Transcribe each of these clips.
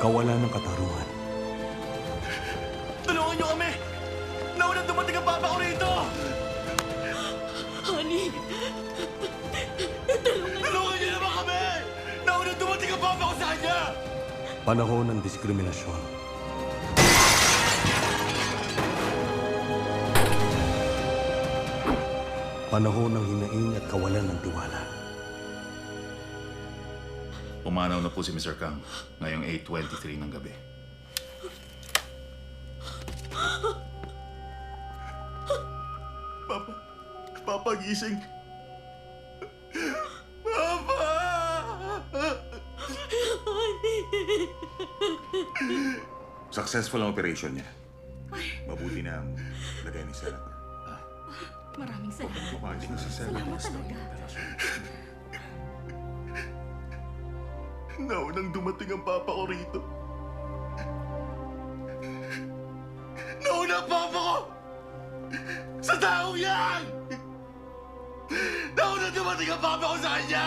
kawalan ng katarungan. Tulungan niyo kami! Nauna dumating ang papa ko rito! Honey, Tulungan niyo naman kami! Nauna dumating ang papa ko sa kanya! Panahon ng diskriminasyon. Panahon ng hinaing at kawalan ng tiwala. Pumanaw na po si Mr. Kang ngayong 8:23 ng gabi. Papa, gising! Papa! Successful ang operation niya. Mabuti na ang lagay ni Senator. maraming salamat. Mukhang si Salamat talaga. Naunang dumating ang papa ko rito. Nauna ang papa ko! Sa taong yan! Nauna dumating ang papa ko sa kanya!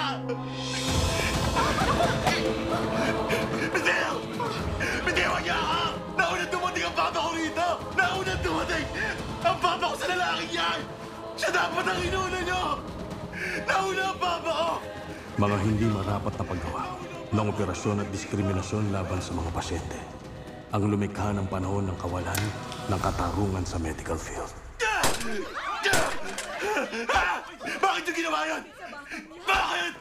Bitiw! Bitiwan niya ako! Nauna dumating ang papa ko rito! Nauna dumating ang papa ko sa lalaking yan! Siya dapat ang inuna niyo! Nauna ang papa ko! Mga hindi marapat na paggawa ng operasyon at diskriminasyon laban sa mga pasyente. Ang lumikha ng panahon ng kawalan ng katarungan sa medical field. Bakit yung ginawa yan? Bakit?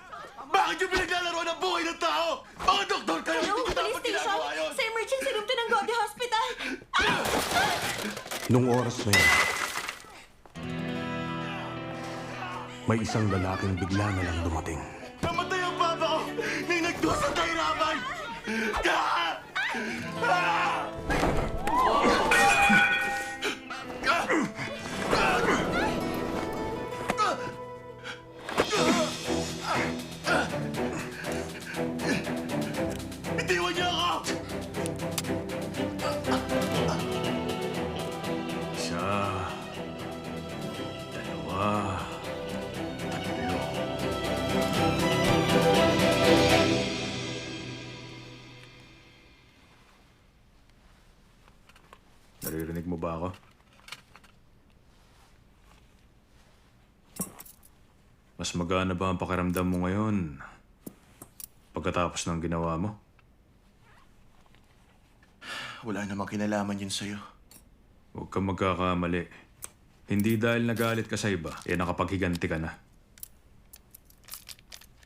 Bakit yung pinaglalaro ng buhay ng tao? Mga doktor kayo! Hello, Hindi police dapat station! ginagawa yun! Sa emergency room to ng Gaudi Hospital! Nung oras na yun, may isang lalaking bigla na lang dumating. Namatay ang papa ko! May nagdusa tayo hirapan! Bitiwan niyo ako! Isa, dalawa, tatlo. Naririnig mo ba ako? Mas magana ba ang pakiramdam mo ngayon pagkatapos ng ginawa mo? Wala namang kinalaman yun sa'yo. Huwag kang magkakamali. Hindi dahil nagalit ka sa iba, nakapaghiganti ka na.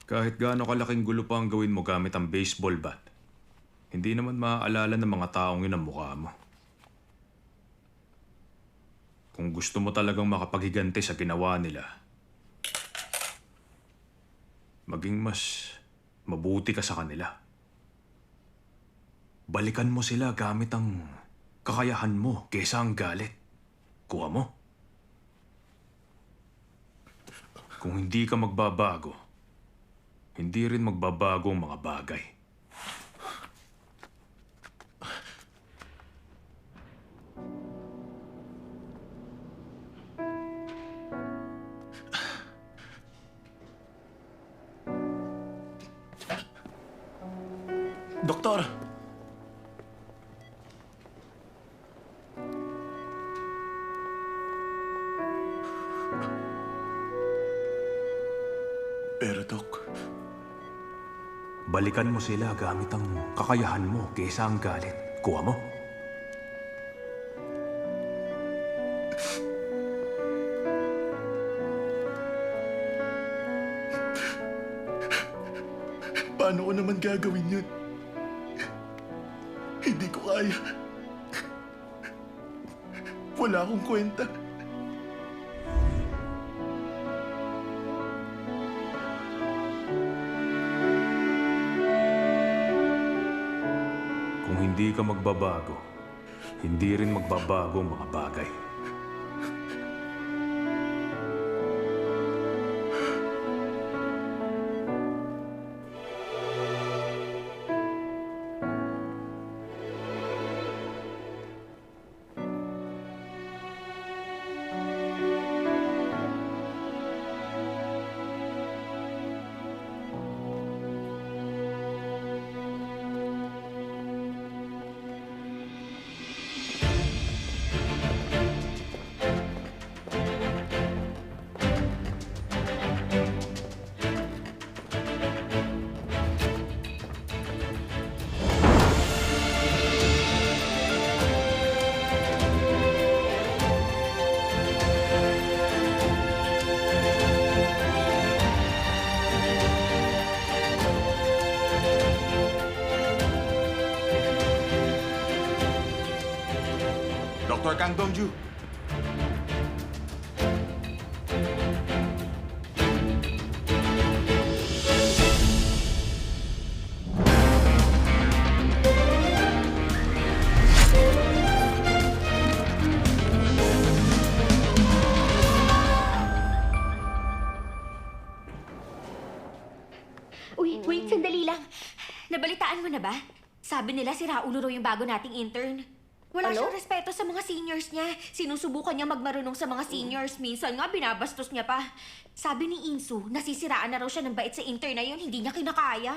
Kahit gaano kalaking gulo pa ang gawin mo gamit ang baseball bat, hindi naman maaalala ng mga taong yun ang mukha mo. Kung gusto mo talagang makapaghiganti sa ginawa nila, maging mas mabuti ka sa kanila. Balikan mo sila gamit ang kakayahan mo kaysa ang galit. Kuha mo. Kung hindi ka magbabago, hindi rin magbabago ang mga bagay. Doktor! Pero, Dok, Balikan mo sila gamit ang kakayahan mo kaysa ang galit. Kuha mo. paano ko naman gagawin yun? Hindi ko kaya. Wala akong kwenta. Kung hindi ka magbabago, hindi rin magbabago ang mga bagay. Dr. Kang Dongju. Wait, sandali lang. Nabalitaan mo na ba? Sabi nila si Raulo raw yung bago nating intern. Wala siyang respeto sa mga seniors niya. Sinusubukan niya magmarunong sa mga seniors. Minsan nga, binabastos niya pa. Sabi ni Insu, nasisiraan na raw siya ng bait sa intern na yun. Hindi niya kinakaya.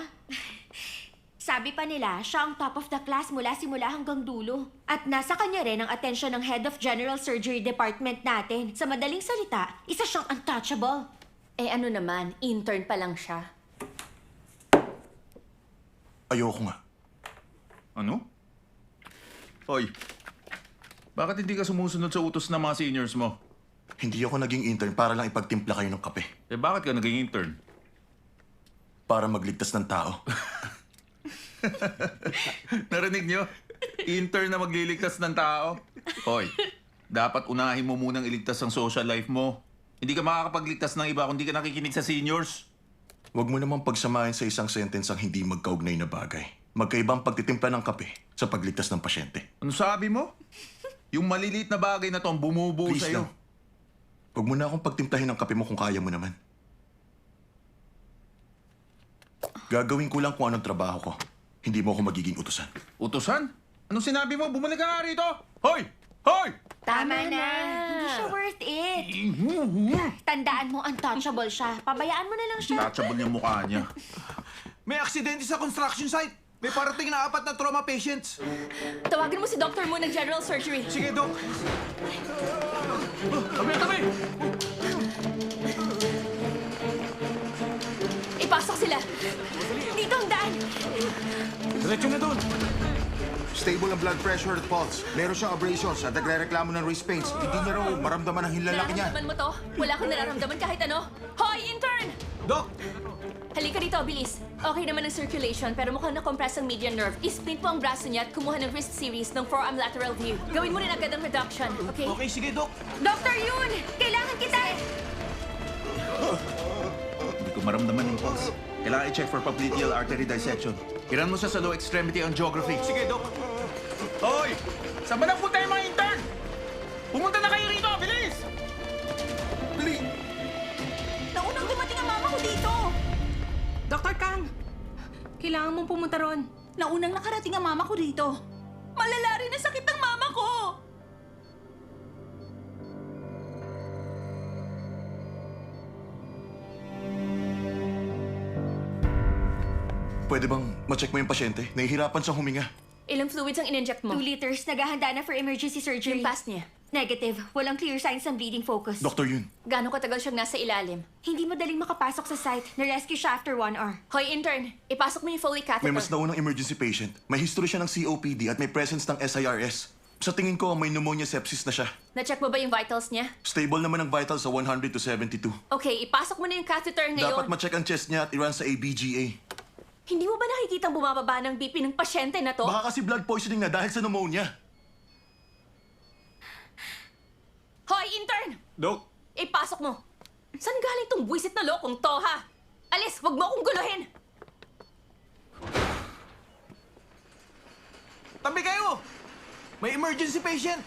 Sabi pa nila, siya ang top of the class mula simula hanggang dulo. At nasa kanya rin ang atensyon ng Head of General Surgery Department natin. Sa madaling salita, isa siyang untouchable. Eh ano naman, intern pa lang siya. Ayoko nga. Ano? Hoy, bakit hindi ka sumusunod sa utos ng mga seniors mo? Hindi ako naging intern para lang ipagtimpla kayo ng kape. Eh bakit ka naging intern? Para magligtas ng tao. Narinig nyo? Intern na magliligtas ng tao? Hoy, dapat unahin mo munang iligtas ang social life mo. Hindi ka makakapagligtas ng iba kung hindi ka nakikinig sa seniors. Huwag mo namang pagsamahin sa isang sentence ang hindi magkaugnay na bagay. Magkaibang pagtitimpla ng kape sa pagligtas ng pasyente. Ano sabi mo? Yung maliliit na bagay na to ang bumubuo Please sa'yo. lang. Huwag mo na akong pagtimplahin ng kape mo kung kaya mo naman. Gagawin ko lang kung anong trabaho ko. Hindi mo ako magiging utusan. Utusan? Anong sinabi mo? Bumalik ka nga rito! Hoy! Hoy! Tama na. Hindi siya worth it. Tandaan mo, untouchable siya. Pabayaan mo na lang siya. Touchable yung mukha niya. May aksidente sa construction site. May parating na 4 na trauma patients. Tawagin mo si Dr. Moon ng General Surgery. Sige, Doc. Ipasok sila. Dito ang daan. Diretso na doon! Stable ang blood pressure at pulse. Meron siyang abrasions at nagre-reklamo ng wrist pains. Hindi niya raw maramdaman ang hinlalaki niya. Nararamdaman mo to? Wala kang nararamdaman kahit ano? Hoy, intern! Doc! Halika rito, bilis. Okay naman ang circulation, pero mukhang na-compress ang median nerve. I-splint mo ang braso niya at kumuha ng wrist series ng forearm lateral view. Gawin mo rin agad ang reduction, okay? Okay, sige, Doc. Dr. Yun! Kailangan kita! Hindi ko maramdaman yung pulse. Kailangan i-check for popliteal artery dissection. Iran mo siya sa low extremity angiography. Sige, Doc. Hoy! Saan ba nagpunta yung mga intern? Pumunta na kayo rito! Bilis! Dali! Naunang dumating ang mama ko dito! Dr. Kang, kailangan mong pumunta ron. Naunang nakarating ang mama ko dito. Malala rin ang sakit ng mama ko! Pwede bang ma-check mo yung pasyente? Nahihirapan siyang huminga. Ilang fluids ang in-inject mo? 2 liters, naghahanda na for emergency surgery. Yung pass niya. Negative. Walang clear signs ng bleeding focus. Dr. Yun, Gano'ng katagal siyang nasa ilalim? Hindi madaling makapasok sa site. Na-rescue siya after 1 hour. Hoy, intern! Ipasok mo yung Foley catheter. may mas naunang emergency patient. May history siya ng COPD at may presence ng SIRS. Sa tingin ko, may pneumonia sepsis na siya. Na-check mo ba yung vitals niya? Stable naman ang vital sa 100 to 72. Okay, ipasok mo na yung catheter ngayon. Dapat ma-check ang chest niya at i-run sa ABGA. Hindi mo ba nakikitang bumababa ng BP ng pasyente na to? Baka kasi blood poisoning na dahil sa pneumonia. Hoy, intern! Doc! Ipasok mo. Saan galing tong buwisit na lokong to, ha? Alis, wag mo akong guluhin! Tabi kayo! May emergency patient!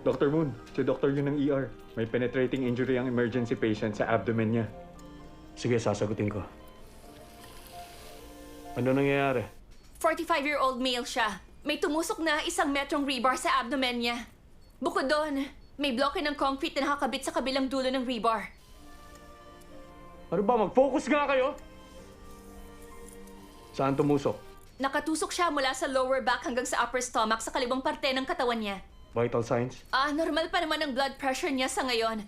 Dr. Moon, si Dr. Yun ng ER. May penetrating injury ang emergency patient sa abdomen niya. Sige, sasagutin ko. Ano nangyayari? 45-year-old male siya. May tumusok na 1 metrong rebar sa abdomen niya. Bukod doon, may bloke ng concrete na nakakabit sa kabilang dulo ng rebar. Ano ba, mag-focus nga kayo? Saan tumusok? Nakatusok siya mula sa lower back hanggang sa upper stomach sa kaliwang parte ng katawan niya. Vital signs? Normal pa naman ang blood pressure niya sa ngayon.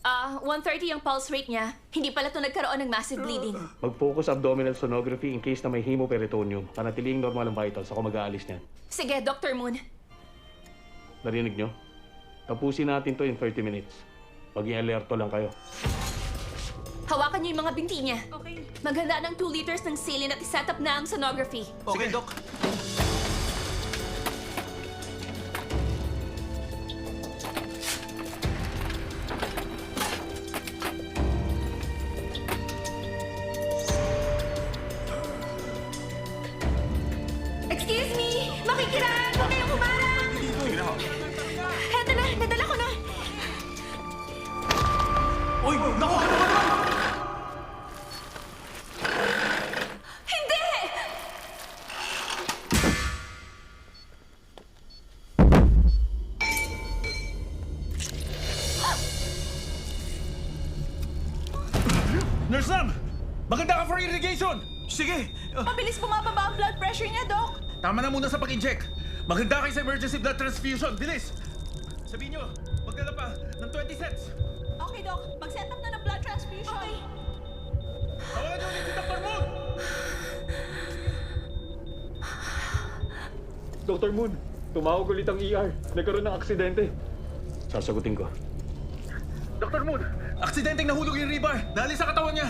130 ang pulse rate niya. Hindi pala ito nagkaroon ng massive bleeding. Mag-focus abdominal sonography in case na may hemoperitoneum. Panatiling normal ang vitals. Ako mag-aalis niyan. Sige, Dr. Moon. Narinig nyo? Tapusin natin to in 30 minutes. Mag-i-alerto lang kayo. Hawakan niyo yung mga binti niya. Okay. Maghanda ng 2 liters ng saline at iset up na ang sonography. Okay, Doc. Excuse me! Makikiraan! Huwag kayong humarang! Heto na! Nadala ko na! Uy! Naku! Ano ba naman? Hindi! Nurse Sam! Maganda ka for irrigation! Sige! Mabilis bumababa ang blood pressure niya, Doc. Tama na muna sa pag-inject. Maganda kayo sa emergency blood transfusion. Bilis! Sabihin nyo, magdala pa ng 20 sets. Okay, Doc. Mag-set up na ng blood transfusion. Okay. Tawagan nyo ulit si Dr. Moon! Dr. Moon, tumawag ulit ang ER. Nagkaroon ng aksidente. Sasagutin ko. Dr. Moon, aksidenteng nahulog yung rebar. Dali sa katawan niya.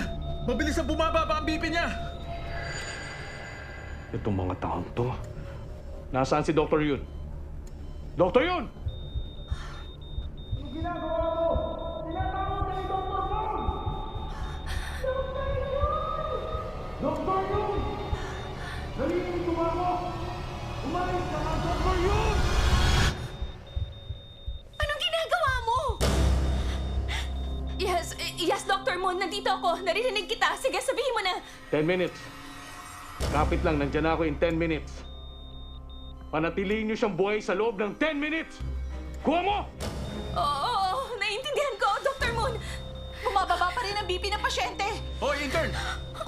Mabilis na bumababa ang BP niya. Itong mga taong to. Nasaan si Dr. Yun? Dr. Yun! Anong ginagawa mo? Yes, Dr. Moon. Nandito ako. Naririnig kita. Sige, sabihin mo na. 10 minutes. Kapit lang, nandyan na ako in 10 minutes. Panatilihin niyo siyang buhay sa loob ng 10 minutes! Kuha mo! Oo, naiintindihan ko, Dr. Moon. Bumababa pa rin ang BP ng pasyente. Hoy, intern!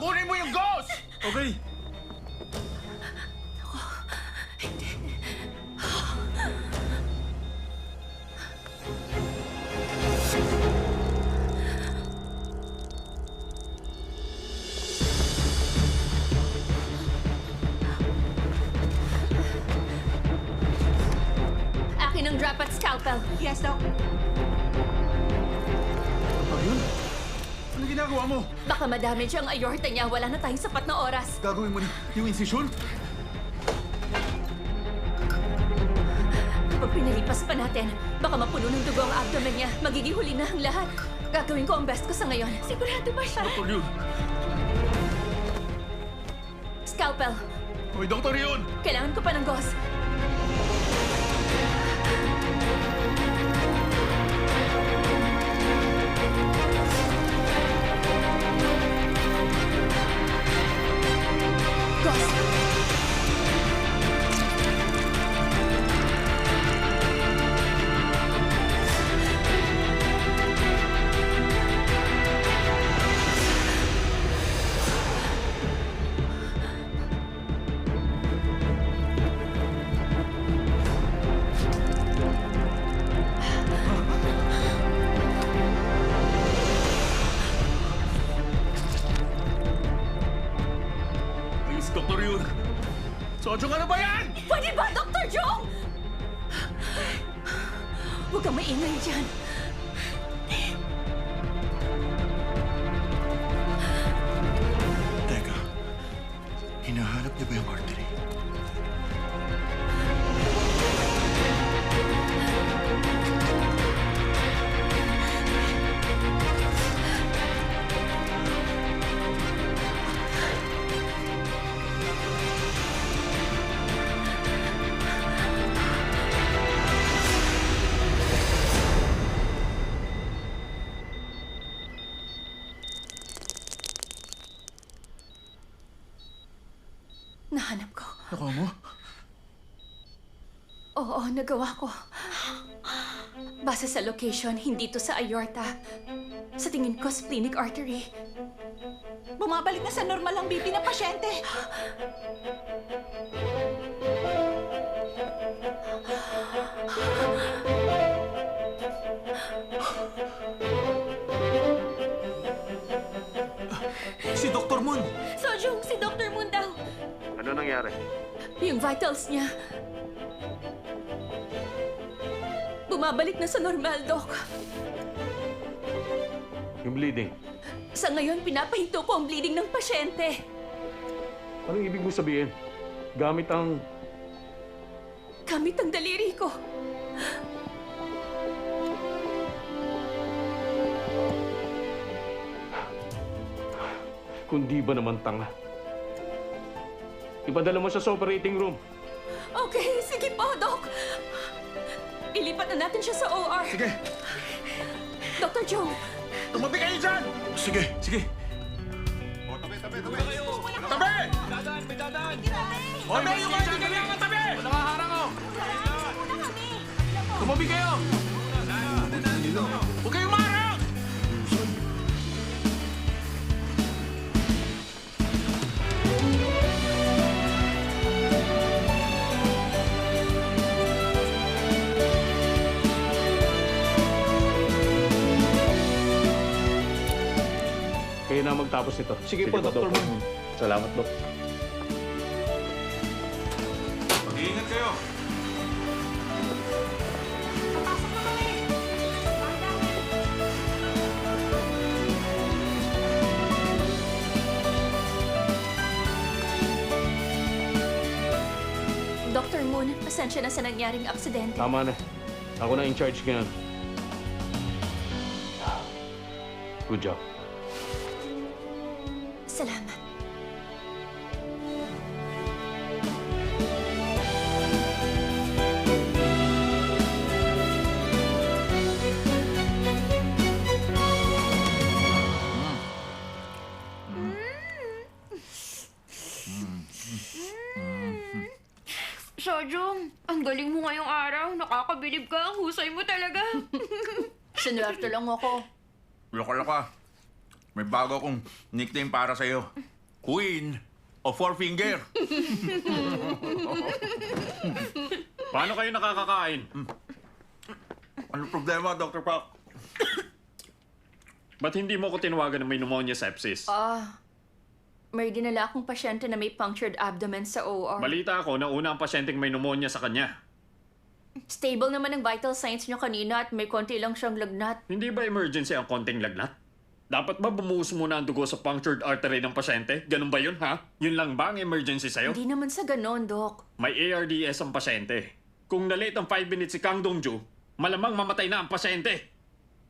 Kunin mo yung gauze! Okay. Akin ang drop at scalpel. Yes, Doc. Ayun! Ano ginagawa mo? Baka madamage ang aorta niya. Wala na tayong sapat na oras. Gagawin mo yung incision? Kapag pinalipas pa natin, baka mapuno ng dugo ang abdomen niya. Magiging huli na ang lahat. Gagawin ko ang best ko sa ngayon. Sigurado ba siya? Dr. Yun! Scalpel. Hoy, Dr. Yun! Kailangan ko pa ng gauze. Gauze. Ayos, Dr. Yun! Sodyong ano ba yan? Pwede ba, Dr. Jong? Huwag kang maingay dyan. Teka. Hinahanap niya ba yung artery? Nahanap ko. Nakuha mo? Oo, nagawa ko. Base sa location, hindi to sa aorta. Sa tingin ko, splenic artery. Bumabalik na sa normal ang BP ng pasyente. Si Dr. Moon! Sojung, si Dr. Moon daw. Ano nangyari? Yung vitals niya. Bumabalik na sa normal, Doc. Yung bleeding. Sa ngayon, pinapahinto ko ang bleeding ng pasyente. Anong ibig mo sabihin? Gamit ang... Gamit ang daliri ko. Kundi ba naman tanga? Ipadala mo siya sa operating room. Okay, sige po, Doc. Ilipat na natin siya sa OR. Sige! Dr. Jong, Tumabi kayo dyan! Sige, sige. Tabi! Tabi! Yung mga hindi kailangan tabi! Wala nga harang oh! Tumabi kayo! Huwag kayong marang! Kayo na magtapos nito. Sige po, Dr. Moon. Salamat, Dok. Mag-iingat kayo. Dr. Moon, pasensya na sa nangyaring aksidente. Tama na. Ako na in charge ngayon. Good job. Salamat. Sojung, ang galing mo ngayong araw. Nakakabilib ka. Ang husay mo talaga. Sinuwerte lang ako. Loka-loka. May bago akong nickname para sa'yo. Queen of Four Finger. Paano kayo nakakakain? Ano problema, Dr. Pak? Ba't hindi mo ko tinawagan na may pneumonia sepsis? May dinala akong pasyente na may punctured abdomen sa OR. Balita ako na una ang pasyenteng may pneumonia sa kanya. Stable naman ang vital signs niya kanina at may konti lang siyang lagnat. Hindi ba emergency ang konting lagnat? Dapat ba bumuhos muna ang dugo sa punctured artery ng pasyente? Ganun ba yun, ha? Yun lang ba ang emergency sa'yo? Hindi naman sa ganon, Doc. May ARDS ang pasyente. Kung na-late ang 5 minutes si Kang Dongju, malamang mamatay na ang pasyente.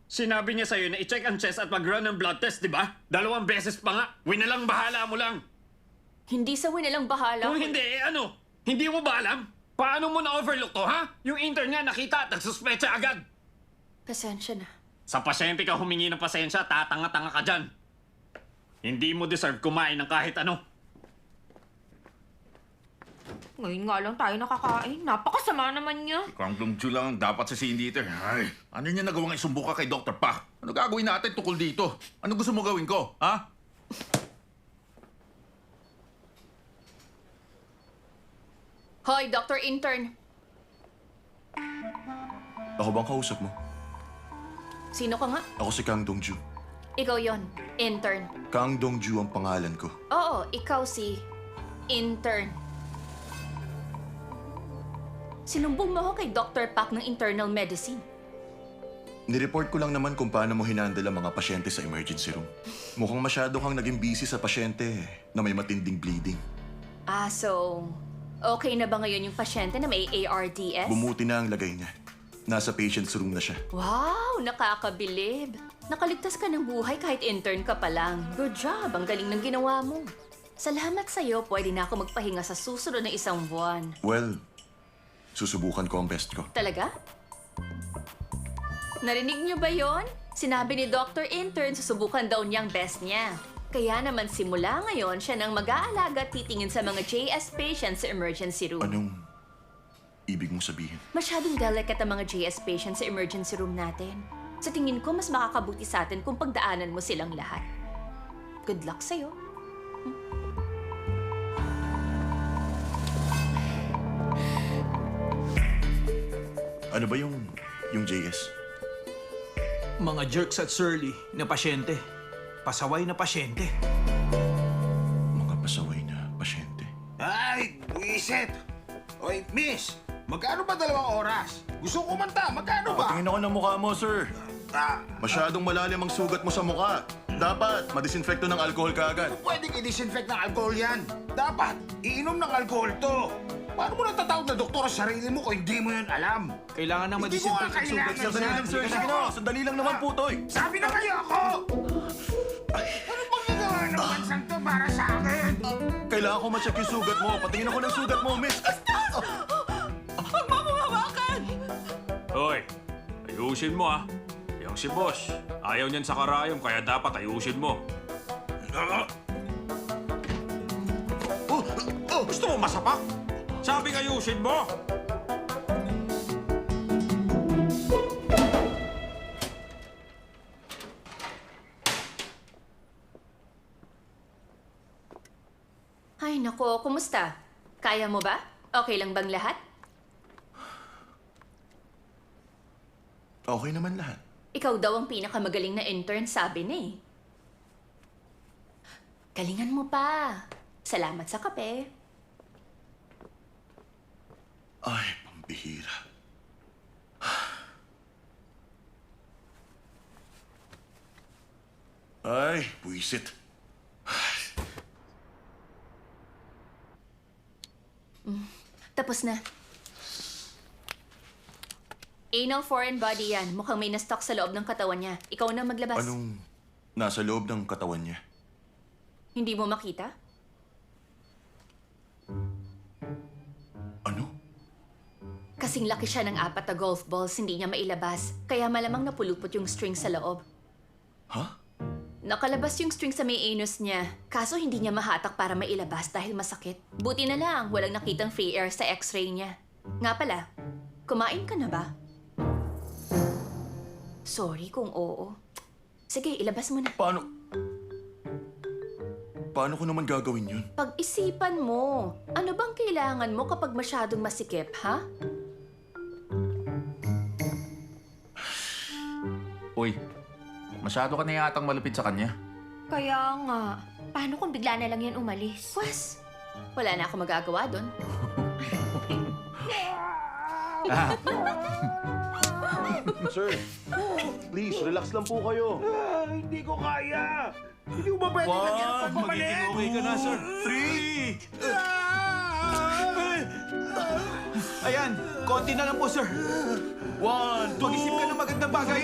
Sinabi niya sa'yo na i-check ang chest at mag-run ng blood test, di ba? 2 beses pa nga. Winalang bahala mo lang. Hindi sa winalang bahala. Kung hindi, ano? Hindi mo ba alam? Paano mo na-overlook to, ha? Yung intern nga nakita at nagsuspecha agad. Pasensya na. Sa pasyente ka humingi ng pasensya, tatanga-tanga ka dyan. Hindi mo deserve kumain ng kahit ano. Ngayon nga lang tayo nakakain. Napakasama naman niya. Kang Dongju lang dapat sa scene dito. Ay, ano niya nagawang isumbuka kay Dr. Pak? Ano gagawin natin tukol dito? Ano gusto mo gawin ko, ha? Hoy, Dr. Intern. Ako bang kausap mo? Sino ka nga? Ako si Kang Dongju. Ikaw yon, intern. Kang Dongju ang pangalan ko. Oo, ikaw si intern. Sinumbong mo ako kay Dr. Pak ng internal medicine. Nireport ko lang naman kung paano mo hinandle ang mga pasyente sa emergency room. Mukhang masyado kang naging busy sa pasyente na may matinding bleeding. So, okay na ba ngayon yung pasyente na may ARDS? Bumuti na ang lagay niya. Nasa patient's room na siya. Wow, nakakabilib. Nakaligtas ka ng buhay kahit intern ka pa lang. Good job, ang galing ng ginawa mo. Salamat sa'yo, pwede na ako magpahinga sa susunod na 1 buwan. Well, susubukan ko ang best ko. Talaga? Narinig niyo ba yon? Sinabi ni Dr. Intern, susubukan daw niyang best niya. Kaya naman simula ngayon, siya nang mag-aalaga at titingin sa mga JS patients sa emergency room. Anong ibig mong sabihin? Masyadong delicate ang mga JS patients sa emergency room natin. Sa tingin ko, mas makakabuti sa atin kung pagdaanan mo silang lahat. Good luck sa'yo. Ano ba yung JS? Mga jerks at surly na pasyente. Pasaway na pasyente. Mga pasaway na pasyente. Ay, buisit! Oy, miss! Magkano ba 2 oras? Gusto ko kumanta, magkano ba? Tingin ako ng mukha mo, sir. Ah, Masyadong malalim ang sugat mo sa mukha. Dapat, madisinfecto ng alcohol kaagad. pwedeng i-disinfect ng alcohol yan. Dapat, iinom ng alcohol to. Paano mo natatawag na doktor sa sarili mo kung hindi mo yun alam? Kailangan ng Hindi ko nga madisinfect ang sugat kailangan sa Sandali lang, sir. Sige na. Sandali lang naman po, Toy. Sabi na kayo ako! Ano bang gagawa ng bansang to para sa akin? Kailangan ko ma-check yung sugat mo. Patingin ako ng sugat mo, miss. Hoy, ayusin mo ah. Yung si boss, ayaw niyan sa karayom kaya dapat ayusin mo. Gusto mo masapak? Sabi ayusin mo! Ay, nako, kumusta? Kaya mo ba? Okay lang bang lahat? Okay naman lahat. Ikaw daw ang pinakamagaling na intern, sabi na eh. Galingan mo pa. Salamat sa kape. Ay, pambihira. Ay, buisit. Tapos na. Anal foreign body yan. Mukhang may na-stock sa loob ng katawan niya. Ikaw na maglabas. Anong nasa loob ng katawan niya? Hindi mo makita? Ano? Kasing laki siya ng 4 na golf balls, hindi niya mailabas. Kaya malamang napulupot yung string sa loob. Ha? Nakalabas yung string sa may anus niya. Kaso hindi niya mahatak para mailabas dahil masakit. Buti na lang, walang nakitang free air sa x-ray niya. Nga pala, kumain ka na ba? Sorry kung oo. Sige, ilabas mo na. Paano ko naman gagawin yun? Pag-isipan mo, ano bang kailangan mo kapag masyadong masikip, ha? Uy, masyado ka na yatang malupit sa kanya. Kaya nga, paano kung bigla na lang yan umalis? Pwes, wala na ako magagawa doon. Sir, please, relax lang po kayo. Hindi ko kaya! Hindi ko ba pwede lagyan ng pagmamalit? Okay ka na, sir. 3! Ayan, konti na lang po, sir. 1, 2, Mag-isip ka ng magandang bagay.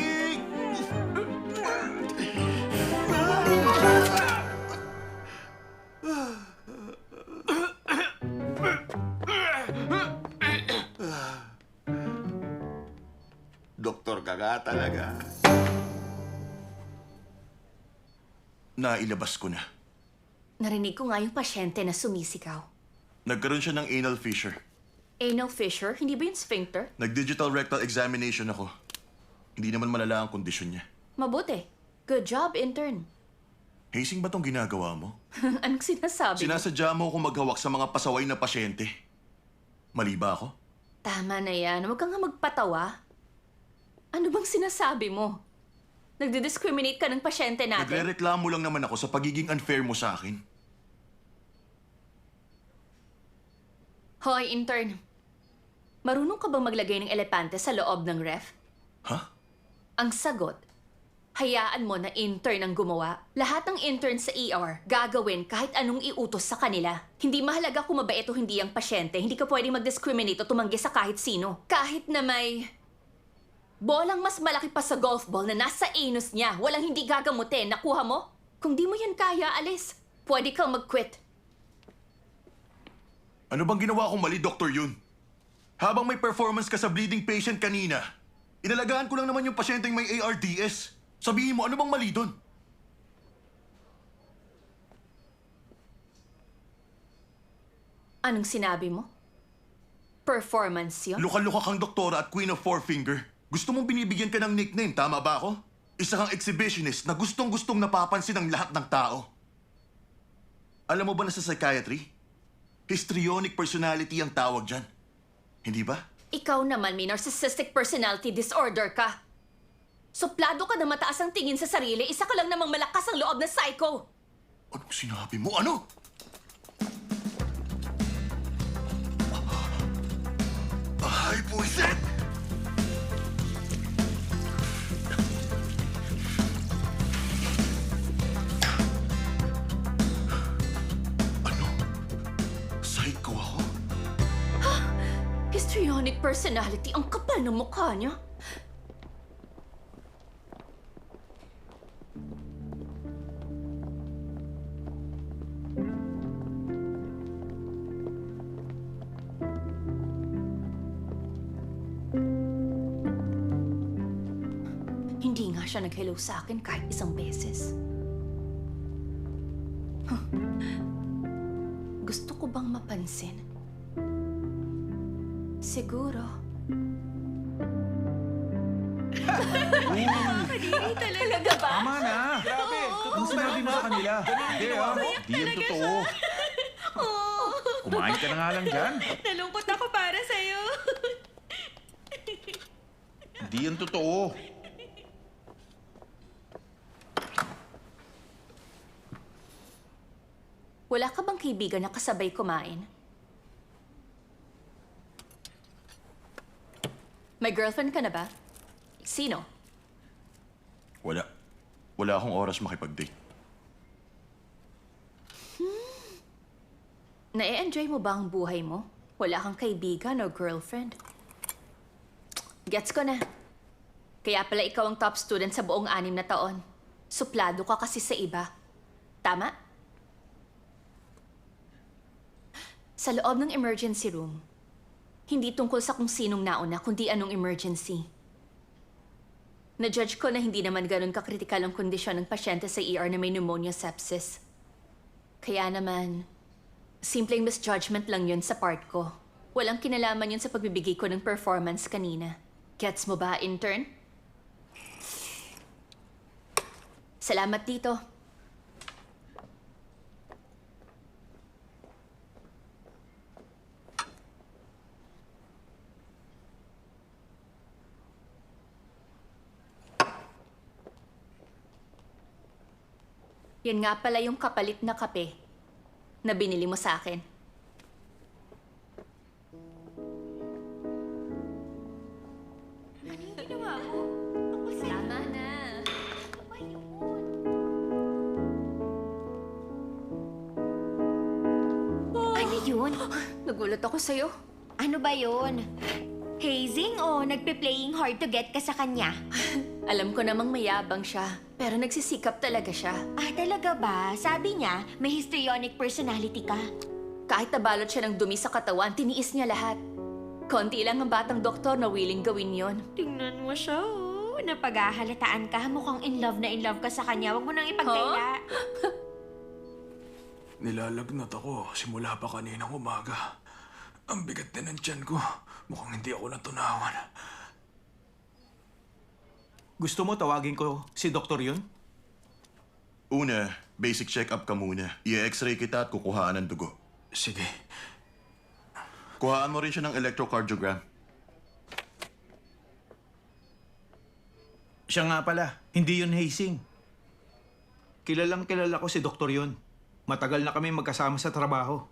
Doktor ka nga talaga. Nailabas ko na. Narinig ko nga yung pasyente na sumisigaw. Nagkaroon siya ng anal fissure. Anal fissure? Hindi ba yung sphincter? Nag-digital rectal examination ako. Hindi naman malala ang kondisyon niya. Mabuti. Good job, intern. Hazing ba tong ginagawa mo? Anong sinasabi mo? Sinasadya mo akong maghawak sa mga pasaway na pasyente. Mali ba ako? Tama na yan. Huwag kang nga magpatawa. Ano bang sinasabi mo? Nagdi-discriminate ka ng pasyente natin? Nagre-reklamo lang naman ako sa pagiging unfair mo sa akin. Hoy, intern. Marunong ka bang maglagay ng elepante sa loob ng ref? Ha? Ang sagot, hayaan mo na intern ang gumawa. Lahat ng intern sa ER gagawin kahit anong iutos sa kanila. Hindi mahalaga kung mabait o hindi ang pasyente. Hindi ka pwedeng mag-discriminate o tumanggi sa kahit sino. Kahit na may bolang mas malaki pa sa golf ball na nasa anus niya, walang hindi gagamutin. Nakuha mo? Kung di mo yan kaya, alis. Pwede kang mag-quit. Ano bang ginawa kong mali, Dr. Yun? Habang may performance ka sa bleeding patient kanina, inalagaan ko lang naman yung pasyenteng may ARDS. Sabihin mo, ano bang mali doon? Anong sinabi mo? Performance yun? Luka-luka kang doktora at Queen of Four Finger. Gusto mong binibigyan ka ng nickname, tama ba ako? Isa kang exhibitionist na gustong-gustong napapansin ng lahat ng tao. Alam mo ba na sa psychiatry, histrionic personality ang tawag dyan? Hindi ba? Ikaw naman may narcissistic personality disorder ka. Suplado ka na mataas ang tingin sa sarili, isa ka lang namang malakas ang loob na psycho. Anong sinabi mo? Ano? Ay, buisit! Ano? Psycho ako? Histrionic personality, ang kapal ng mukha niya. Hindi nga siya nag-hello sa akin kahit isang beses. Huh. Gusto ko bang mapansin? Siguro. Talaga ba? Tama na! Grabe! Ang sinabi mo sa kanila. Hindi Di yan totoo. Kumain ka na nga lang dyan. Nalungkot ako para sa'yo. Di yan totoo. Wala ka bang kaibigan na kasabay kumain? May girlfriend ka na ba? Sino? Wala. Wala akong oras makipag-date. Na-enjoy mo ba ang buhay mo? Wala kang kaibigan o girlfriend? Gets ko na. Kaya pala ikaw ang top student sa buong 6 na taon. Suplado ka kasi sa iba. Tama? Sa loob ng emergency room, hindi tungkol sa kung sinong nauna, kundi anong emergency. Na-judge ko na hindi naman ganun kakritikal ang kondisyon ng pasyente sa ER na may pneumonia sepsis. Kaya naman, simpleng misjudgment lang yun sa part ko. Walang kinalaman yun sa pagbibigay ko ng performance kanina. Gets mo ba, intern? Salamat dito. Yan nga pala yung kapalit na kape na binili mo sa akin. Ano yung ginawa mo? Tama na. Ano yun? Nagulat ako sa'yo. Ano ba yun? Hazing o nagpe-playing hard to get ka sa kanya? Alam ko namang mayabang siya, pero nagsisikap talaga siya. Ah, talaga ba? Sabi niya, may histrionic personality ka. Kahit nabalot siya ng dumi sa katawan, tiniis niya lahat. Konti lang ang batang doktor na willing gawin yon. Tingnan mo siya, oh. Napaghahalataan ka. Mukhang in love ka sa kanya. Huwag mo nang ipagkaila. Nilalagnat ako simula pa kaninang umaga. Ang bigat din ng tiyan ko. Mukhang hindi ako natunawan. Gusto mo tawagin ko si doktor yun? Una, basic check-up ka muna. I-x-ray kita at kukuhaan ng dugo. Sige. Kuhaan mo rin siya ng electrocardiogram. Siya nga pala, hindi yun hazing. Kilalang kilala ko si doktor yun. Matagal na kami magkasama sa trabaho.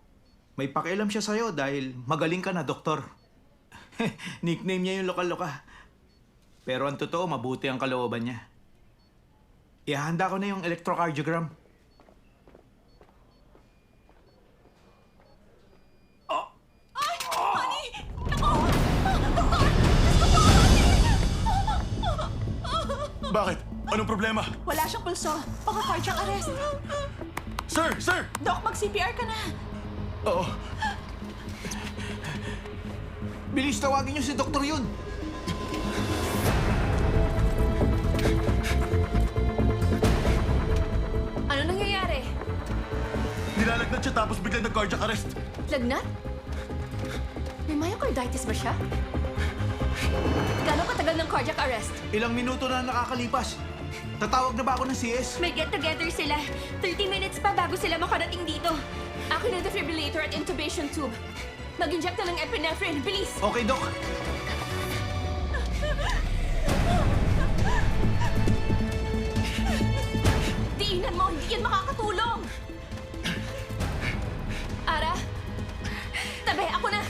May pakialam siya sa'yo dahil magaling ka na, doktor. Nickname niya yung lokal-loka. Pero ang totoo, mabuti ang kalooban niya. Ihahanda ko na yung electrocardiogram. Bakit? Anong problema? Wala siyang pulso. Baka cardiac arrest. Sir! Sir! Doc, mag-CPR ka na. Oo. Bilis, tawagin niyo si doktor yun. Ano nangyayari? Nilalagnat siya tapos biglang nag-cardiac arrest. Lagnat? May myocarditis ba siya? Gano'ng katagal ng cardiac arrest? Ilang minuto na nakakalipas. Tatawag na ba ako ng CS? May get-together sila. 30 minutes pa bago sila makarating dito. Akin ang defibrillator at intubation tube. Mag-inject na ng epinephrine. Bilis! Okay, Doc. Diinan mo, hindi yan makakatulong! Ara! Tabi, ako na!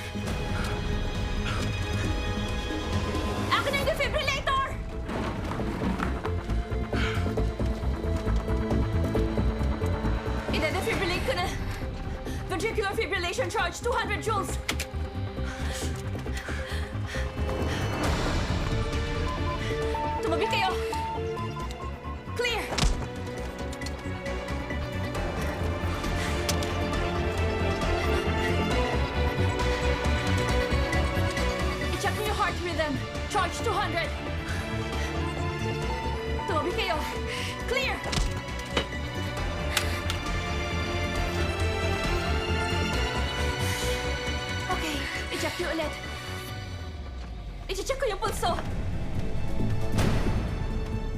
Akin na yung defibrillator! Ide-defibrillate ko na! Ventricular fibrillation charge, 200 joules! Tumabi kayo! Clear! I-check mo yung heart rhythm. Charge 200. Tumabi kayo. Clear! Okay, i-check nyo ulit. I-check ko yung pulso.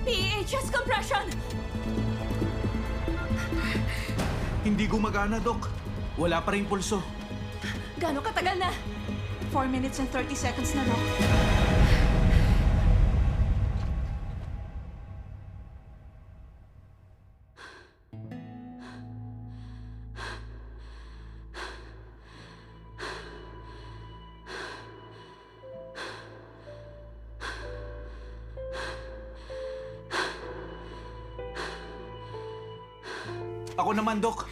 PEA chest compression. Hindi gumagana, Doc. Wala pa rin pulso. Gano'ng katagal na? 4 minutes and 30 seconds na, Doc. Ako naman, Doc.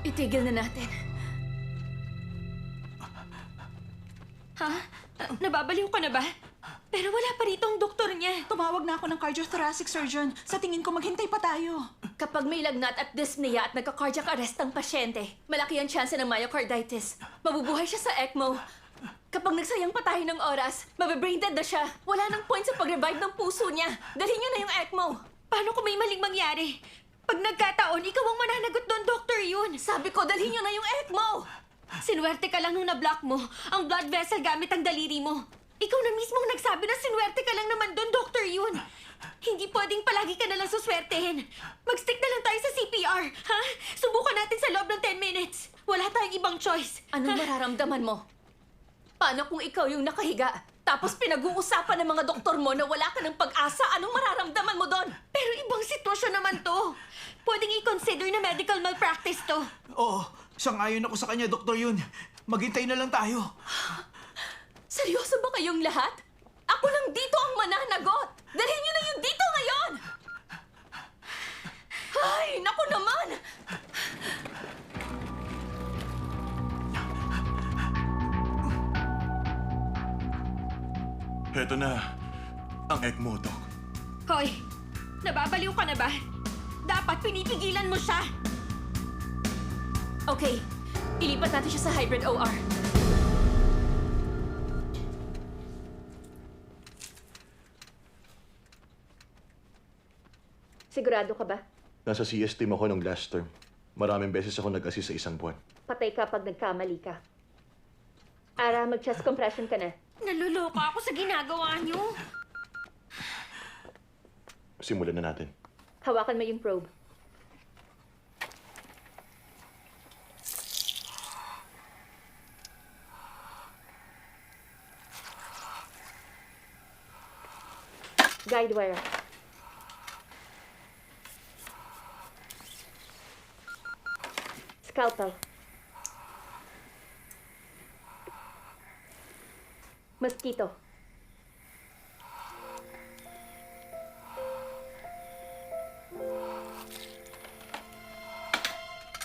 Itigil na natin. Ha? Nababaliw ka na ba? Pero wala pa rito ang doktor niya. Tumawag na ako ng cardiothoracic surgeon. Sa tingin ko, maghintay pa tayo. Kapag may lagnat at dyspnea at nagka-cardiac arrest ang pasyente, malaki ang tsansa ng myocarditis. Mabubuhay siya sa ECMO. Kapag nagsayang pa tayo ng oras, mabe-brain dead na siya. Wala nang point sa pag-revive ng puso niya. Dalhin niyo na yung ECMO. Paano kung may maling mangyari? Pag nagkataon, ikaw ang mananagot doon, Doktor Yun. Sabi ko, dalhin niyo na yung ECMO. Sinuwerte ka lang nung na-block mo ang blood vessel gamit ang daliri mo. Ikaw na mismong nagsabi na sinuwerte ka lang naman doon, Doktor Yun. Hindi pwedeng palagi ka na lang suswertehin. Mag-stick na lang tayo sa CPR, ha? Subukan natin sa loob ng 10 minutes. Wala tayong ibang choice. Anong mararamdaman mo? Paano kung ikaw yung nakahiga? Tapos pinag-uusapan ng mga doktor mo na wala ka ng pag-asa, anong mararamdaman mo doon? Pero ibang sitwasyon naman to. Pwedeng i-consider na medical malpractice to. Oo, sang-ayon ako sa kanya, Doktor Yun. Maghintay na lang tayo. Seryoso ba kayong lahat? Ako lang dito ang mananagot! Dalhin niyo na yun dito ngayon! Ay, naku naman! Heto na. Ang ECMO, Doc. Hoy, nababaliw ka na ba? Dapat pinipigilan mo siya. Okay, ilipat natin siya sa hybrid OR. Sigurado ka ba? Nasa CS team ako nung last term. Maraming beses ako nag-assist sa isang buwan. Patay ka pag nagkamali ka. Ara, mag-chest compression ka na. Naluloka ako sa ginagawa niyo. Simulan na natin. Hawakan mo yung probe. Guide wire. Scalpel. Mosquito.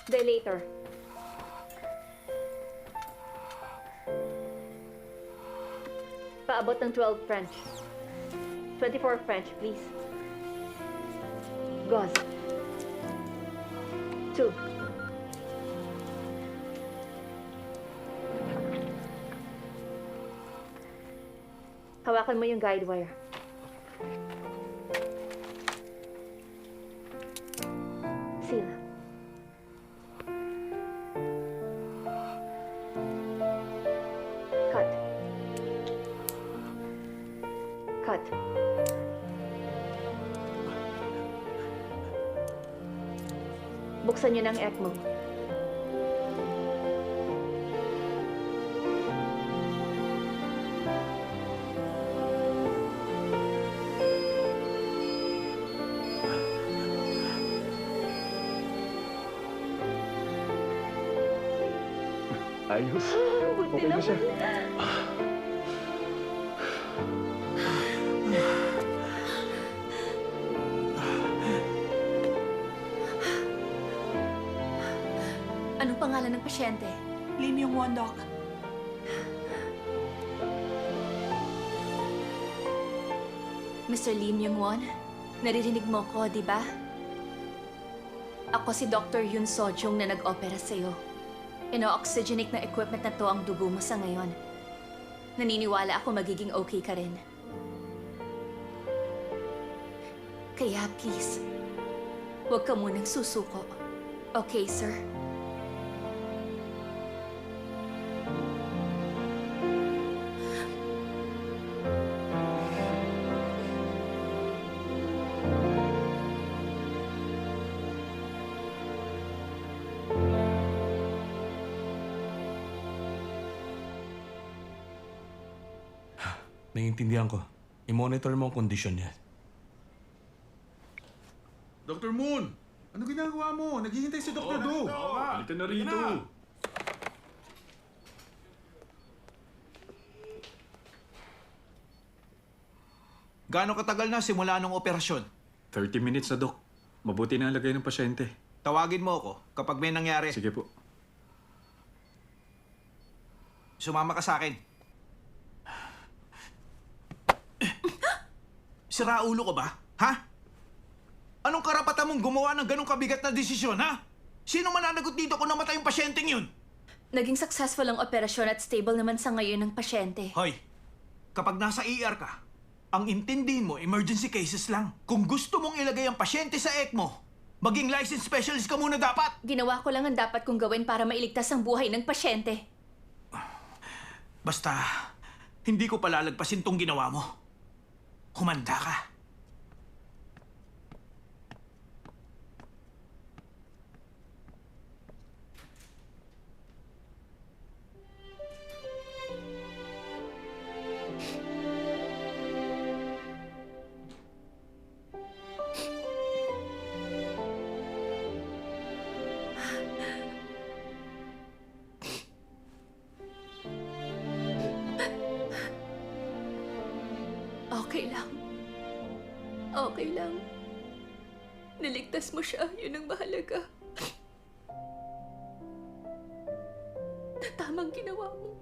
Dilator. Paabot ng 12 French. 24 French, please. Gauze. 2. Hawakan mo yung guide wire. Seal. sagot. Buksan niyo ng ECMO. Ayos. Buti naman. Anong pangalan ng pasyente? Lim Yung-won, Doc. Mr. Lim Yung-won, naririnig mo ko, di ba? Ako si Dr. Yoon Sojung na nag-opera sa'yo. Ino-oxygenate na equipment na to ang dugo mo sa ngayon. Naniniwala ako magiging okay ka rin. Kaya please, huwag ka munang susuko. Okay, sir? Naiintindihan ko. I-monitor mo ang kondisyon niya. Dr. Moon! Ano ginagawa mo? Naghihintay si Dr. Do. Halika na rito. Gaano katagal na simula nung operasyon? 30 minutes na, Dok. Mabuti na ang lagay ng pasyente. Tawagin mo ako kapag may nangyari. Sige po. Sumama ka sa akin. Sira ulo ko ba? Ha? Anong karapatan mong gumawa ng ganong kabigat na desisyon, ha? Sino mananagot dito kung namatay yung pasyenteng yun? Naging successful ang operasyon at stable naman sa ngayon ng pasyente. Hoy, kapag nasa ER ka, ang intindihin mo, emergency cases lang. Kung gusto mong ilagay ang pasyente sa ECMO, maging licensed specialist ka muna dapat. Ginawa ko lang ang dapat kong gawin para mailigtas ang buhay ng pasyente. Basta, hindi ko palalagpasin tong ginawa mo. Humanda ka. Okay lang. Okay lang. Niligtas mo siya. Yun ang mahalaga. Tamang ginawa mo.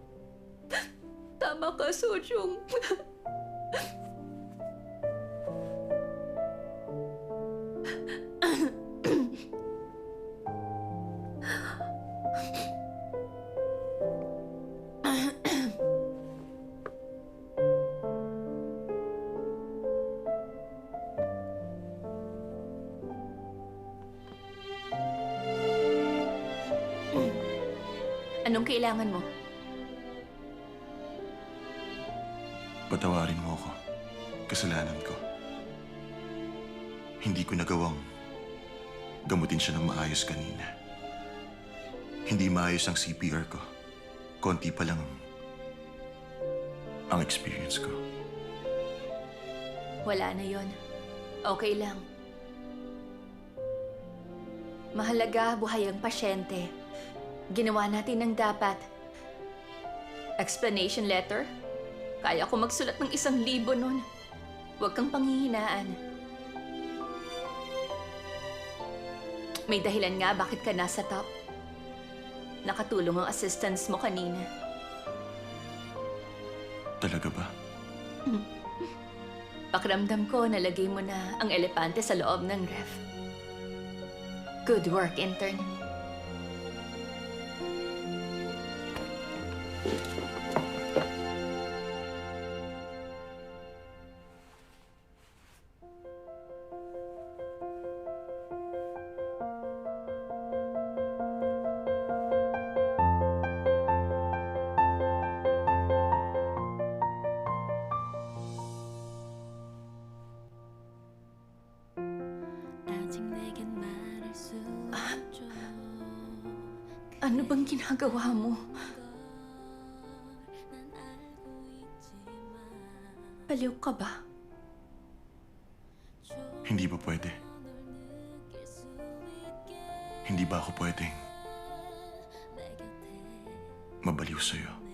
Tama ka, Sojung. Anong kailangan mo? Patawarin mo ako. Kasalanan ko. Hindi ko nagawang gamutin siya ng maayos kanina. Hindi maayos ang CPR ko. Konti pa lang ang experience ko. Wala na yon. Okay lang. Mahalaga buhay ang pasyente. Ginawa natin ng dapat. Explanation letter? Kaya ko magsulat ng 1,000 nun. Huwag kang panghihinaan. May dahilan nga bakit ka nasa top. Nakatulong ang assistants mo kanina. Talaga ba? Pakiramdam ko, nalagay mo na ang elepante sa loob ng ref. Good work, intern. Ano bang ginagawa mo? Baliw ka ba? Hindi ba pwede? Hindi ba ako pwedeng mabaliw sa'yo?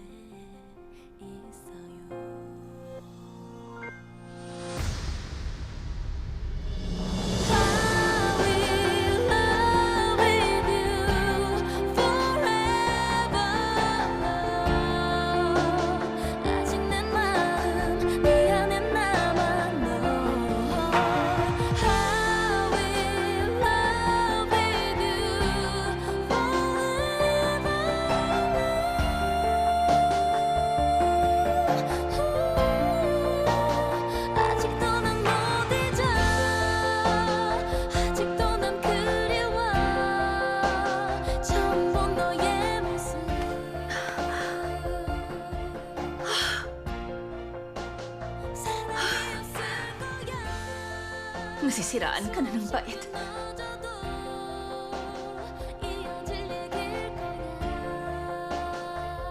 Nasisiraan ka na ng bait.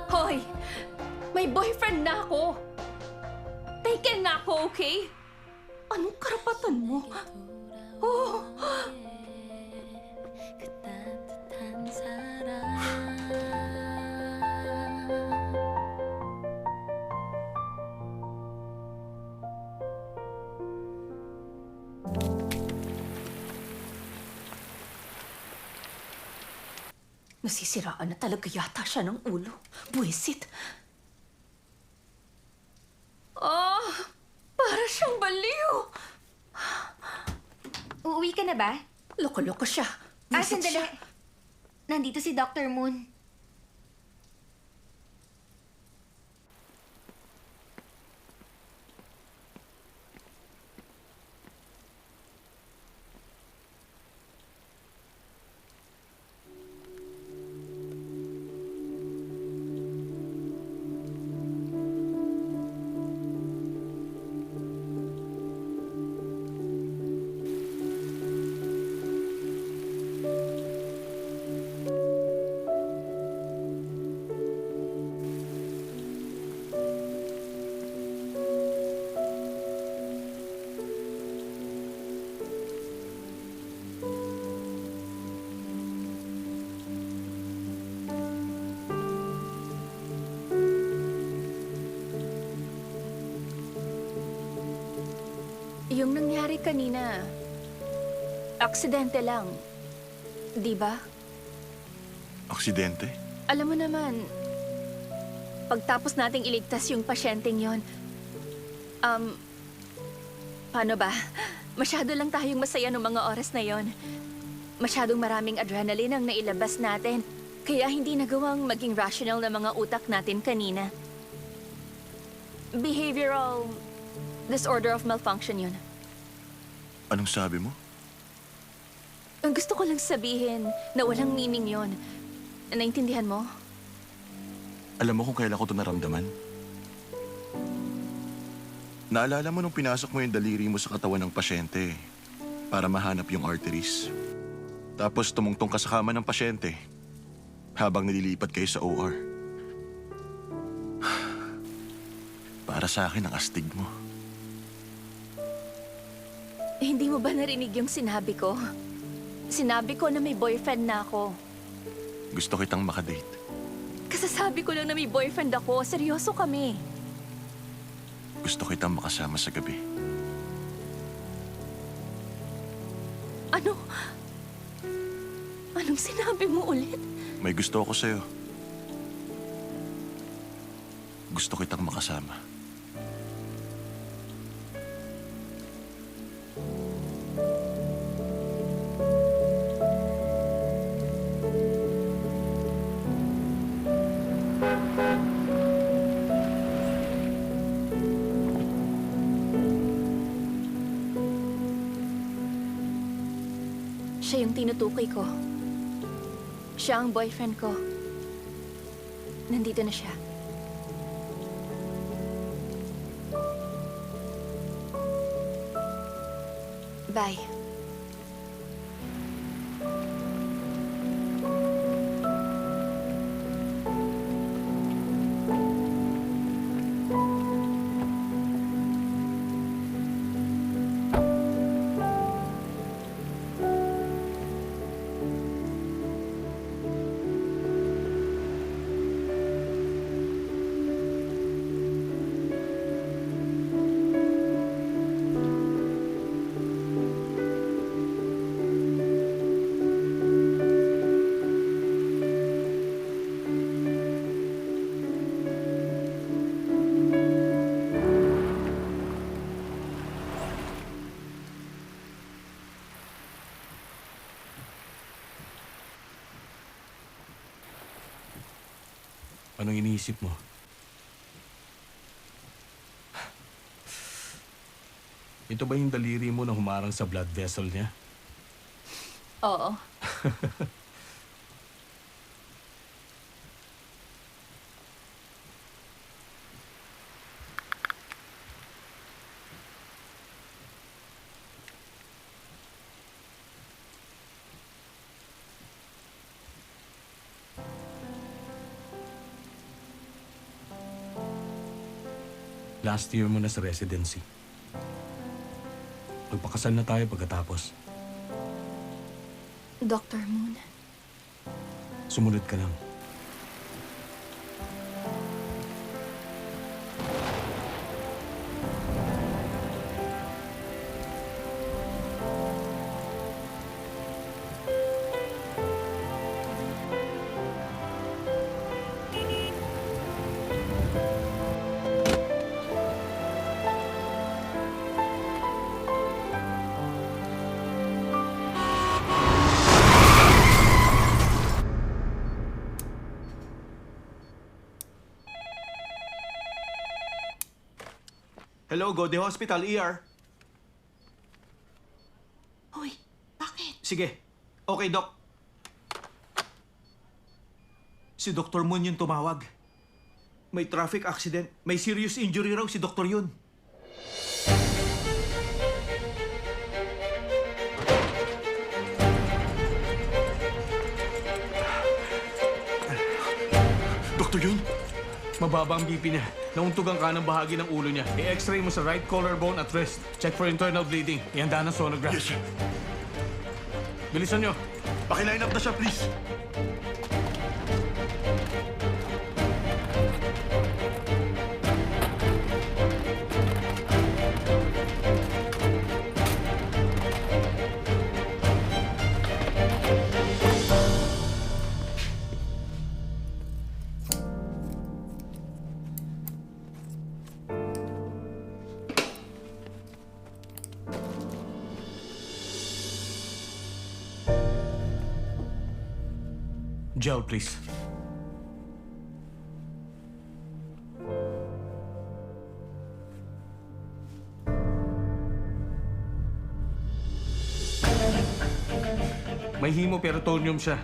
Hoy! May boyfriend na ako! Taken na ako, okay? Anong karapatan mo? Oh! Nasisiraan na talaga yata siya ng ulo. Buwisit. Para siyang baliw. Uuwi ka na ba? Loko-loko siya. Ah, Buwisit sandali. siya. Nandito si Dr. Moon. Yung nangyari kanina, aksidente lang. Di ba? Aksidente? Alam mo naman, pagtapos nating iligtas yung pasyenteng yon, paano ba? Masyado lang tayong masaya ng mga oras na yon. Masyadong maraming adrenaline ang nailabas natin, kaya hindi nagawang maging rational na mga utak natin kanina. Behavioral disorder of malfunction yun. Anong sabi mo? Ang gusto ko lang sabihin na walang meaning yon. Naintindihan mo? Alam mo kung kailan ko ito naramdaman? Naalala mo nung pinasok mo yung daliri mo sa katawan ng pasyente para mahanap yung arteries. Tapos tumungtong ka sa kama ng pasyente habang nililipat kayo sa OR. Para sa akin ang astig mo. Hindi mo ba narinig yung sinabi ko? Sinabi ko na may boyfriend na ako. Gusto kitang makadate. Kasasabi ko lang na may boyfriend ako. Seryoso kami. Gusto kitang makasama sa gabi. Ano? Anong sinabi mo ulit? May gusto ako sa'yo. Gusto kitang makasama. Siya yung tinutukoy ko. Siya ang boyfriend ko. Nandito na siya. Bye. Anong iniisip mo? Ito ba yung daliri mo na humarang sa blood vessel niya? Oo. Last year mo na sa residency. Magpakasal na tayo pagkatapos. Dr. Moon. Sumunod ka lang. Hello, Gode Hospital, ER. Hoy, bakit? Sige. Okay, Doc. Si Dr. Moon yung tumawag. May traffic accident. May serious injury raw si Dr. Yun. Dr. Yun? Mababa ang BP niya. Nauntog ang kanang bahagi ng ulo niya. I-x-ray mo sa right collarbone at wrist. Check for internal bleeding. Ihanda ng sonograph. Yes, sir. Bilisan nyo. Pakiline up na siya, please. Gel, please. May hemoperitoneum siya.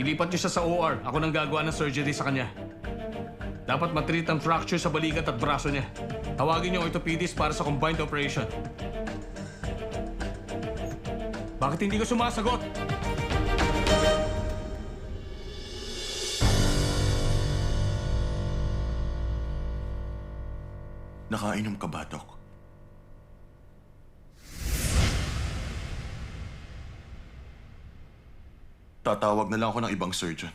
Ilipat niyo siya sa OR. Ako nang gagawa ng surgery sa kanya. Dapat matreat ang fracture sa balikat at braso niya. Tawagin niyo ang orthopedist para sa combined operation. Bakit hindi ka sumasagot? Nakainom ka ba, Doc? Tatawag na lang ako ng ibang surgeon.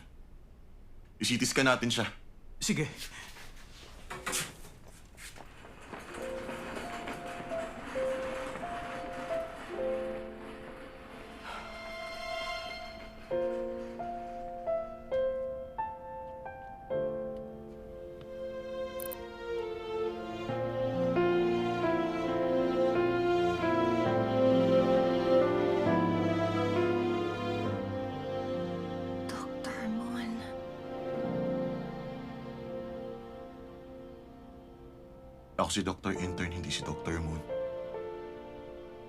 I-CT scan natin siya. Sige. Dr. Moon. Ako si Dr. Intern, hindi si Dr. Moon.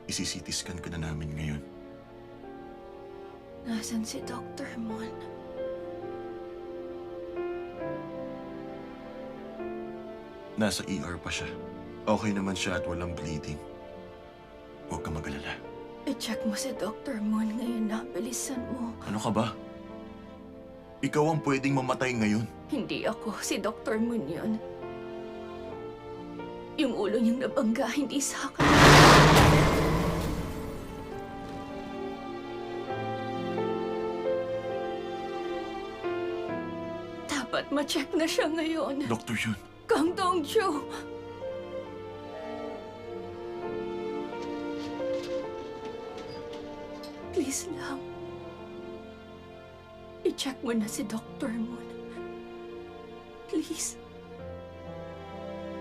I-CT scan ka na namin ngayon. Nasaan si Dr. Moon? Nasa ER pa siya. Okay naman siya at walang bleeding. Huwag ka mag-alala. I-check mo si Dr. Moon ngayon na. Bilisan mo. Ano ka ba? Ikaw ang pwedeng mamatay ngayon. Hindi ako. Si Dr. Moon yun. Yung ulo niyang nabangga, hindi sa akin. Dapat ma-check na siya ngayon. Dr. Yun, Kang Dong-ju! Please lang. I-check mo na si Dr. Moon. Please.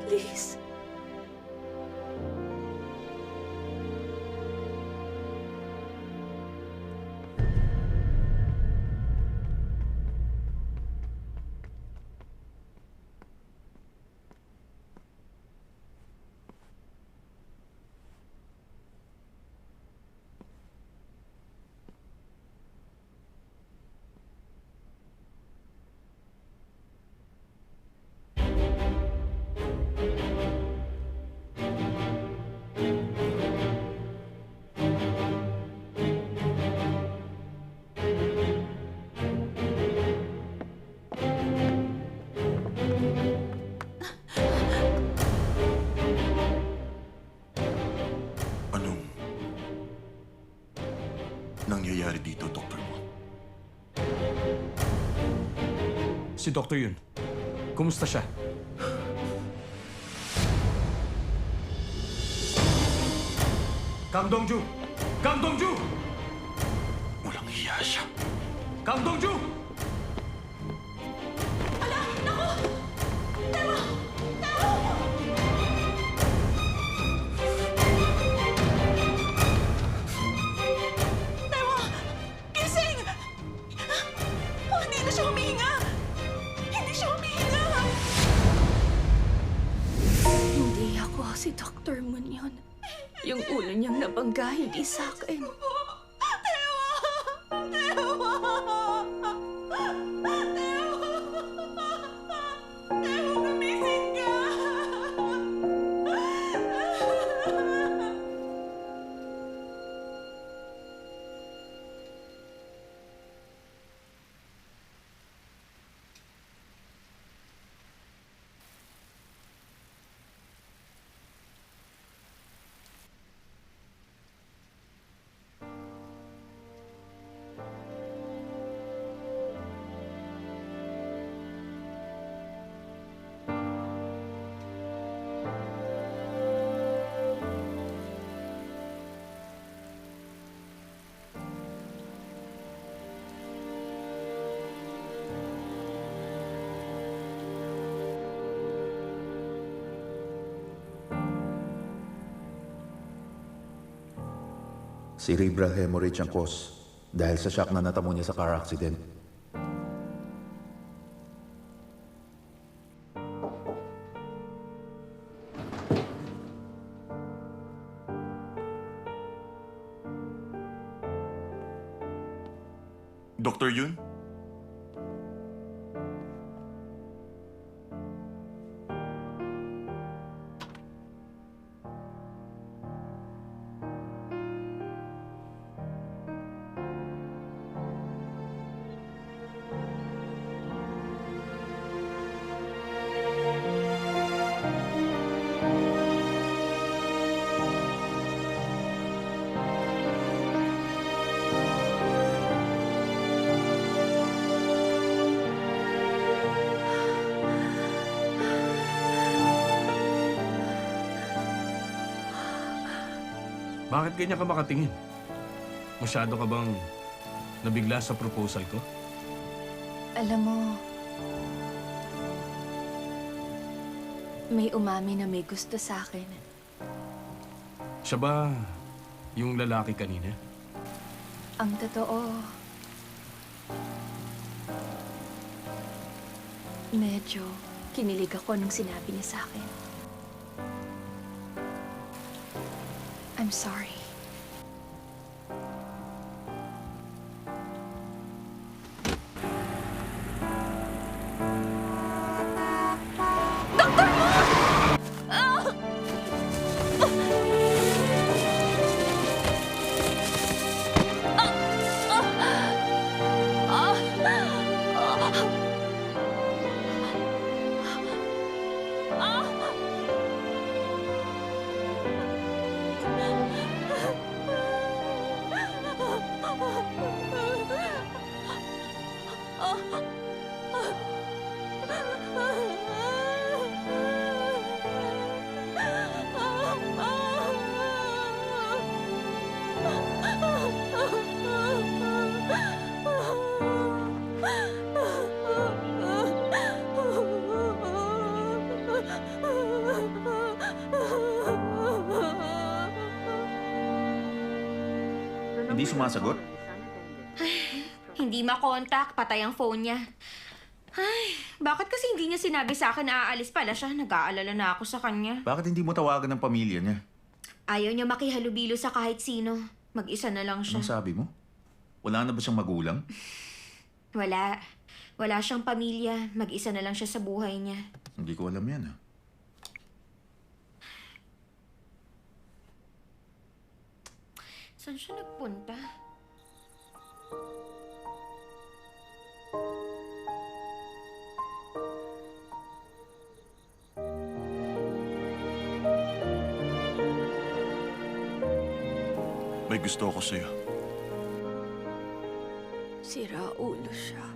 Please. nangyayari dito, Dr. Mo? Si Doktor Yun. Kumusta siya? Kang Dongju! Kang Dongju! Walang hiya siya. Kang Dongju! Tewa! Gising! Oh, hindi na siya humihinga! Hindi siya humihinga! Hindi ako si Dr. Moon yun. Yung ulo niyang nabangga, hindi sa akin. Tewa! Tewa! Tewa, gumising ka! Cerebral hemorrhage ang cause dahil sa shock na natamo niya sa car accident. Dr. Yun? Bakit ganyan ka makatingin? Masyado ka bang nabigla sa proposal ko? Alam mo, may umami na may gusto sa akin. Siya ba yung lalaki kanina? Ang totoo, medyo kinilig ako nung sinabi niya sa akin. I'm sorry. Hindi sumasagot? Hindi makontak, patay ang phone niya. Ay, bakit kasi hindi niya sinabi sa akin na aalis pala siya? Nag-aalala na ako sa kanya. Bakit hindi mo tawagan ng pamilya niya? Ayaw niya makihalubilo sa kahit sino. Mag-isa na lang siya. Anong sabi mo? Wala na ba siyang magulang? Wala. Wala siyang pamilya. Mag-isa na lang siya sa buhay niya. Hindi ko alam yan, ah. Saan siya nagpunta? May gusto ako sa'yo. Sira ulo siya.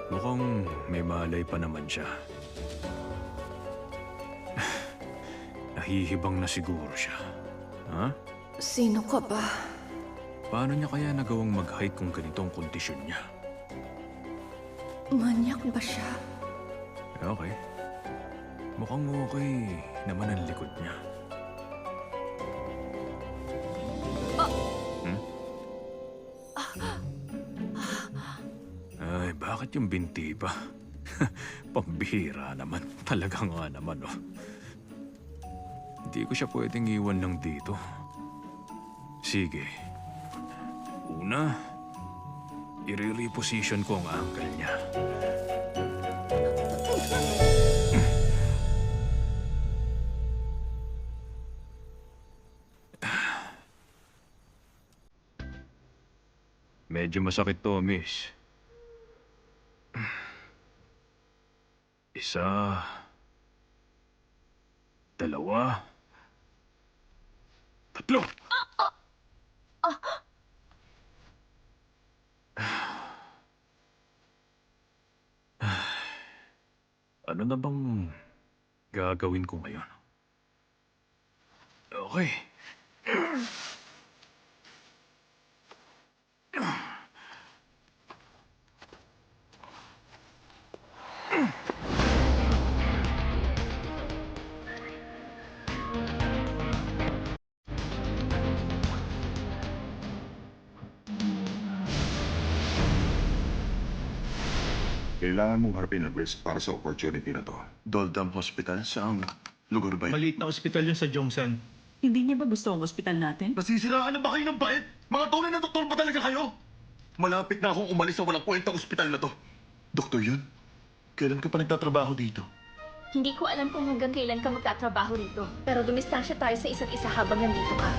Mukhang may malay pa naman siya. Nahihibang na siguro siya. Ha? Sino ka ba? Paano niya kaya nagawang mag-hike kung ganitong kondisyon niya? Manyak ba siya? Okay. Mukhang okay naman ang likod niya. Ay, bakit yung binti pa? Pambihira naman. Talaga nga naman, oh. Hindi ko siya pwedeng iwan lang dito. Sige. Una, i-reposition ko ang angle niya. Medyo masakit to, miss. Isa. Dalawa. Tatlo! Ano na bang gagawin ko ngayon? Okay. Kailangan mong harapin ang risk para sa opportunity na to. Doldam Hospital? Saang lugar ba yun? Maliit na ospital yun sa Jongsan. Hindi niya ba gusto ang ospital natin? Nasisiraan na ba kayo ng bait? Mga tunay na doktor ba talaga kayo? Malapit na akong umalis sa walang kwentang ospital na to. Doktor yun? Kailan ka pa nagtatrabaho dito? Hindi ko alam kung hanggang kailan ka magtatrabaho rito. Pero dumistansya tayo sa isa't isa habang nandito ka.